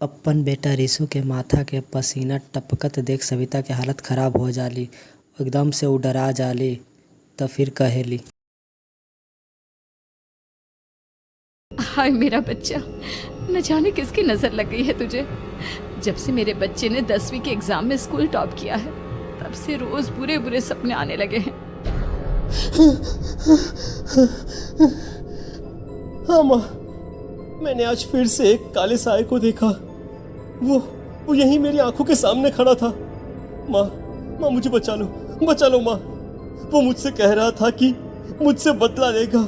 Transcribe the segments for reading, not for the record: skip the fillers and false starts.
अपन बेटा रिशु के माथा के पसीना टपकत देख सविता के हालत खराब हो जाली। एकदम से उ डरा जाली त फिर कहेली, हाय मेरा बच्चा, न जाने किसकी नजर लग गई है तुझे। जब से मेरे बच्चे ने 10वीं के एग्जाम में स्कूल टॉप किया है तब से रोज बुरे बुरे सपने आने लगे हैं। हाँ माँ, मैंने आज फिर से एक काले साए को देखा। वो यहीं मेरी आंखों के सामने खड़ा था। माँ मुझे बचा लो माँ। वो मुझसे कह रहा था कि मुझसे बदला लेगा।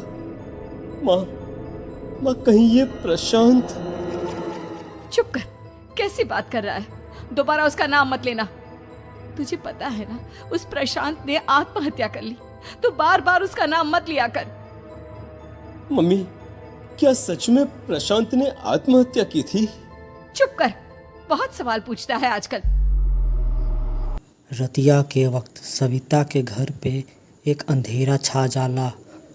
माँ कहीं ये प्रशांत। चुप कर, कैसी बात कर रहा है? दोबारा उसका नाम मत लेना। तुझे पता है ना, उस प्रशांत ने आत्महत्या कर ली। तो बार बार उसका नाम मत लिया कर। मम्मी, क्या सच में प्रशांत ने आत्महत्या की थी? चुप कर, बहुत सवाल पूछता है आजकल। रतिया के वक्त सविता के घर पे एक अंधेरा छा जाला,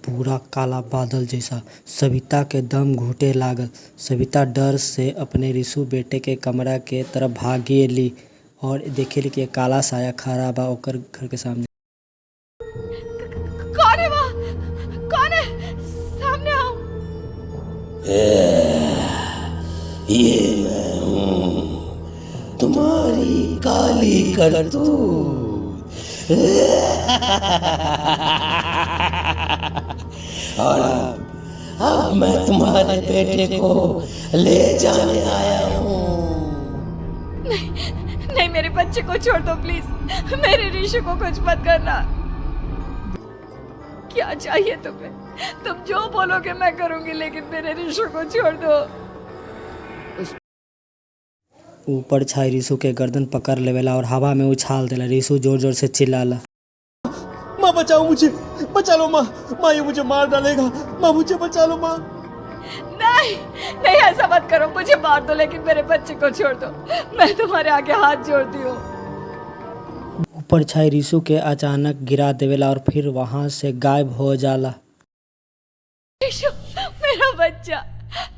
पूरा काला बादल जैसा। सविता के दम घुटे लागल। सविता डर से अपने रिशु बेटे के कमरा के तरफ भागेली और देखेली कि एक काला साया खड़ा बा ओकर घर के सामने। कौन है वहाँ? कौन है? सामने आओ। ये मैं हूँ, तुम्हारी काली करतूत। और अब मैं तुम्हारे बेटे को ले जाने आया हूँ। नहीं, मेरे बच्चे को छोड़ दो प्लीज। मेरे ऋषि को कुछ मत करना। क्या चाहिए तुम्हें? तुम जो बोलोगे मैं करूंगी, लेकिन मेरे ऋषि को छोड़ दो। ऊपर छाई रिशु के गर्दन पकड़ लेवेला और हवा में उछाल देला। रिशु जोर जोर से चिल्लाला, माँ बचाओ मुझे, बचा लो माँ। ये मुझे मार डालेगा। माँ मुझे बचा लो माँ। नहीं ऐसा मत करो। मुझे मार दो लेकिन मेरे बच्चे को छोड़ दो। मैं तुम्हारे आगे हाथ जोड़ती हूँ। ऊपर छाई रिशु के अचानक गिरा देवेला और फिर वहां से गायब हो जाला। ऋषु, मेरा बच्चा,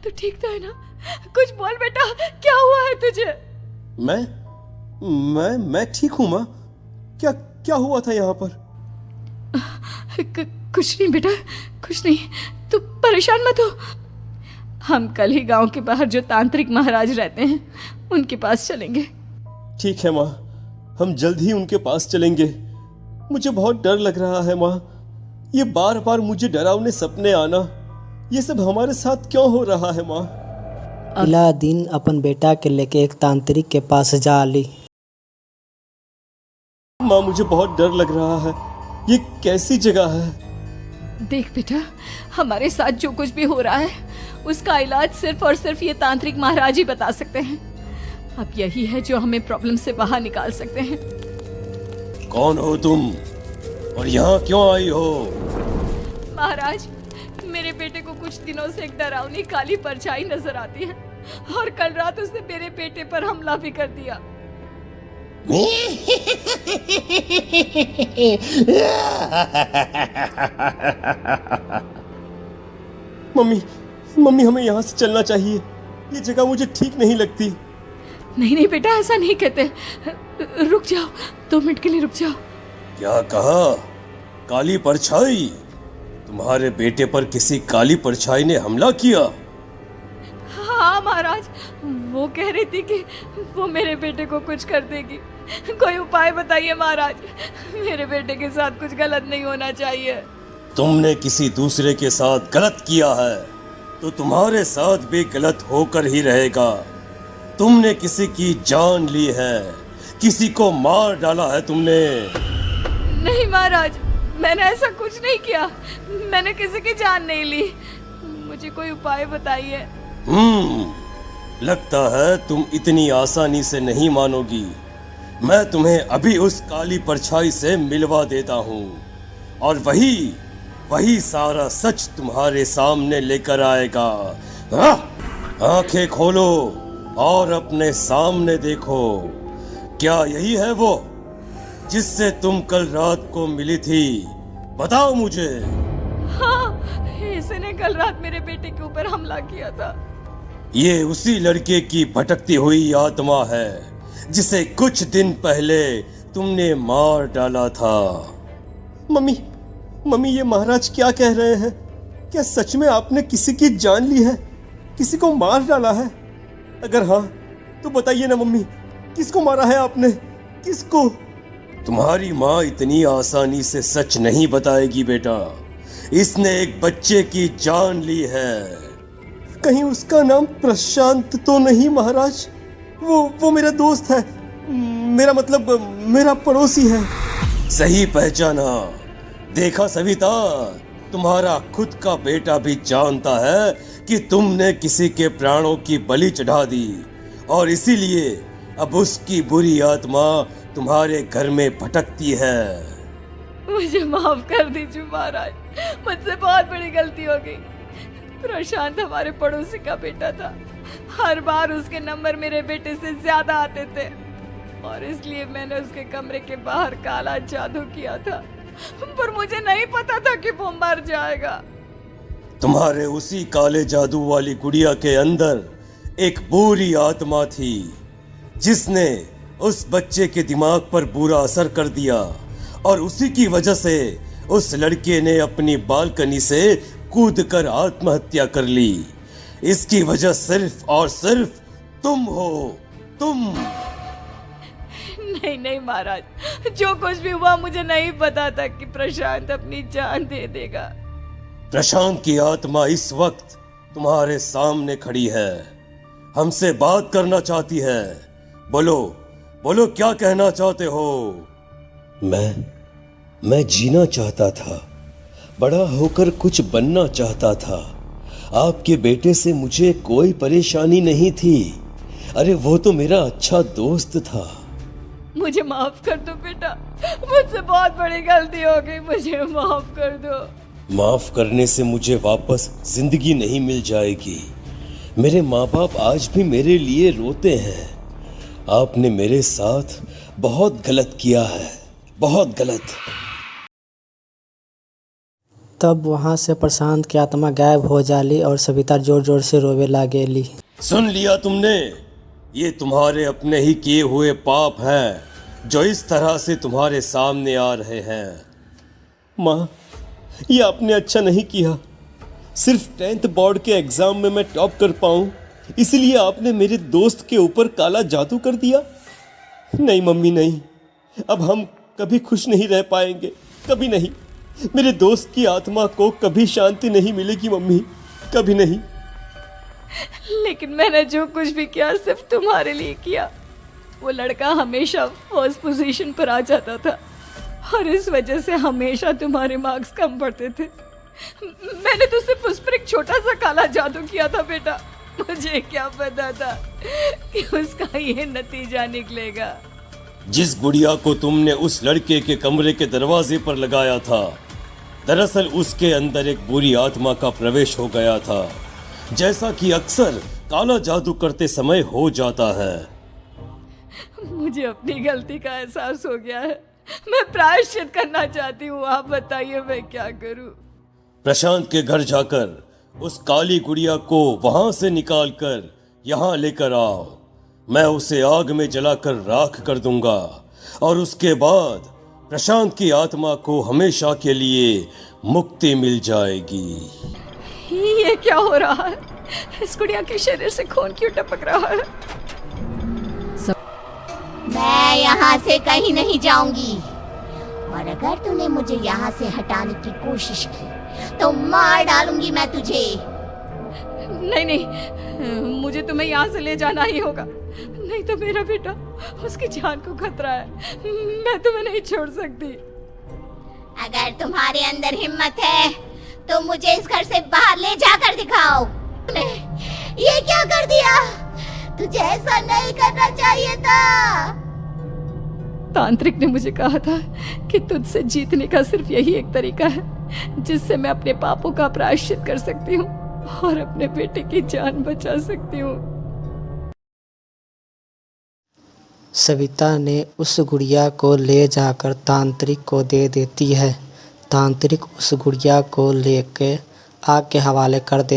तू ठीक तो है ना? कुछ बोल बेटा, क्या हुआ है तुझे? मैं ठीक हूँ माँ। क्या हुआ था यहाँ पर? कुछ नहीं बेटा, कुछ नहीं। तू परेशान मत हो। हम कल ही गांव के बाहर जो तांत्रिक महाराज रहते हैं उनके पास चलेंगे। ठीक है माँ, हम जल्द ही उनके पास चलेंगे। मुझे बहुत डर लग रहा है माँ। ये बार बार मुझे डरावने सपने आना, ये सब हमारे साथ क्यों हो रहा है माँ? अगला दिन अपन बेटा के लेके एक तांत्रिक के पास जाली। माँ मुझे बहुत डर लग रहा है। ये कैसी जगह है? देख बेटा, हमारे साथ जो कुछ भी हो रहा है उसका इलाज सिर्फ और सिर्फ ये तांत्रिक महाराज ही बता सकते हैं। अब यही है जो हमें प्रॉब्लम से बाहर निकाल सकते हैं। कौन हो तुम और यहाँ क्यों आई हो? महाराज, मेरे बेटे को कुछ दिनों से एक डरावनी काली परछाई नजर आती है और कल रात उसने मेरे बेटे पर हमला भी कर दिया। मम्मी हमें यहाँ से चलना चाहिए। ये जगह मुझे ठीक नहीं लगती। नहीं बेटा, ऐसा नहीं कहते। रुक जाओ, 2 मिनट के लिए रुक जाओ। क्या कहा? काली परछाई? तुम्हारे बेटे पर किसी काली परछाई ने हमला किया? हाँ महाराज, वो कह रही थी कि वो मेरे बेटे को कुछ कर देगी। कोई उपाय बताइए महाराज, मेरे बेटे के साथ कुछ गलत नहीं होना चाहिए। तुमने किसी दूसरे के साथ गलत किया है तो तुम्हारे साथ भी गलत होकर ही रहेगा। तुमने किसी की जान ली है, किसी को मार डाला है तुमने। नहीं महाराज, मैंने ऐसा कुछ नहीं किया। मैंने किसी की जान नहीं ली। मुझे कोई उपाय बताइए। लगता है तुम इतनी आसानी से नहीं मानोगी। मैं तुम्हें अभी उस काली परछाई से मिलवा देता हूँ और वही सारा सच तुम्हारे सामने लेकर आएगा। आंखें खोलो और अपने सामने देखो। क्या यही है वो जिससे तुम कल रात को मिली थी? बताओ मुझे। हाँ, इसने कल रात मेरे बेटे के ऊपर हमला किया था। ये उसी लड़के की भटकती हुई आत्मा है जिसे कुछ दिन पहले तुमने मार डाला था। मम्मी ये महाराज क्या कह रहे हैं? क्या सच में आपने किसी की जान ली है? किसी को मार डाला है? अगर हाँ तो बताइए ना मम्मी, किसको मारा है आपने? किसको? तुम्हारी माँ इतनी आसानी से सच नहीं बताएगी बेटा। इसने एक बच्चे की जान ली है। कहीं उसका नाम प्रशांत तो नहीं महाराज? वो मेरा दोस्त है, मेरा मतलब मेरा पड़ोसी है। सही पहचाना। देखा सविता, तुम्हारा खुद का बेटा भी जानता है कि तुमने किसी के प्राणों की बलि चढ़ा दी और इसीलिए अब उसकी बुरी आत्मा तुम्हारे घर में भटकती है। मुझे माफ कर दीजिए महाराज, मुझसे बहुत बड़ी गलती हो गई। प्रशांत हमारे पड़ोसी का बेटा था। हर बार उसके नंबर मेरे बेटे से ज्यादा आते थे और इसलिए मैंने उसके कमरे के बाहर काला जादू किया था, पर मुझे नहीं पता था कि वो मर जाएगा। तुम्हारे उसी काले जादू वाली गुड़िया के अंदर एक बुरी आत्मा थी जिसने उस बच्चे के दिमाग पर बुरा असर कर दिया और उसी की वजह से उस लड़के ने अपनी बालकनी से कूदकर आत्महत्या कर ली। इसकी वजह सिर्फ और सिर्फ तुम हो, तुम। नहीं महाराज, जो कुछ भी हुआ मुझे नहीं पता था कि प्रशांत अपनी जान दे देगा। प्रशांत की आत्मा इस वक्त तुम्हारे सामने खड़ी है, हमसे बात करना चाहती है। बोलो क्या कहना चाहते हो? मैं जीना चाहता था, बड़ा होकर कुछ बनना चाहता था। आपके बेटे से मुझे कोई परेशानी नहीं थी। अरे वो तो मेरा अच्छा दोस्त था। मुझे माफ कर दो बेटा, मुझसे बहुत बड़ी गलती हो गई, मुझे माफ कर दो। माफ करने से मुझे वापस जिंदगी नहीं मिल जाएगी। मेरे माँ बाप आज भी मेरे लिए रोते हैं। आपने मेरे साथ बहुत गलत किया है, बहुत गलत। तब वहाँ से प्रशांत की आत्मा गायब हो जाली और सविता जोर जोर से रोवे लागेली। सुन लिया तुमने? ये तुम्हारे अपने ही किए हुए पाप हैं जो इस तरह से तुम्हारे सामने आ रहे हैं। माँ, ये आपने अच्छा नहीं किया। सिर्फ 10th बोर्ड के एग्जाम में मैं टॉप कर पाऊँ इसीलिए आपने मेरे दोस्त के ऊपर काला जादू कर दिया। नहीं मम्मी नहीं, अब हम कभी खुश नहीं रह पाएंगे, कभी नहीं। मेरे दोस्त की आत्मा को कभी शांति नहीं मिलेगी मम्मी, कभी नहीं। लेकिन मैंने जो कुछ भी किया सिर्फ तुम्हारे लिए किया। वो लड़का हमेशा फर्स्ट पोजीशन पर आ जाता था और इस वजह से हमेशा तुम्हारे मार्क्स कम पड़ते थे। मैंने तो सिर्फ उस पर एक छोटा सा काला जादू किया था बेटा। मुझे क्या पता था कि उसका ये नतीजा निकलेगा। जिस गुड़िया को तुमने उस लड़के के कमरे के दरवाजे पर लगाया था, दरअसल उसके अंदर एक बुरी आत्मा का प्रवेश हो गया था, जैसा कि अक्सर काला जादू करते समय हो जाता है। मुझे अपनी गलती का एहसास हो गया है, मैं प्रायश्चित करना चाहती हूँ। आप बताइए मैं क्या करूँ? प्रशांत के घर जाकर उस काली गुड़िया को वहां से निकालकर यहाँ लेकर आओ। मैं उसे आग में जलाकर राख कर दूंगा और उसके बाद प्रशांत की आत्मा को हमेशा के लिए मुक्ति मिल जाएगी। ये क्या हो रहा है? इस गुड़िया के शरीर से खून क्यों टपक रहा है? मैं यहाँ से कहीं नहीं जाऊंगी और अगर तूने मुझे यहाँ से हटाने की कोशिश की तो मार डालूंगी मैं तुझे। नहीं, मुझे तुम्हें यहाँ से ले जाना ही होगा, नहीं तो मेरा बेटा, उसकी जान को खतरा है। मैं तुम्हें नहीं छोड़ सकती। अगर तुम्हारे अंदर हिम्मत है तो मुझे इस घर से बाहर ले जाकर दिखाओ। ये क्या कर दिया? तुझे ऐसा नहीं करना चाहिए था। तांत्रिक ने मुझे कहा था कि तुझसे जीतने का सिर्फ यही एक तरीका है जिससे मैं अपने पापों का प्रायश्चित कर सकती हूँ और अपने बेटे की जान बचा सकती हूँ। सविता ने उस गुड़िया को ले जाकर तांत्रिक को दे देती है। तांत्रिक उस गुड़िया को लेकर आग के हवाले कर देता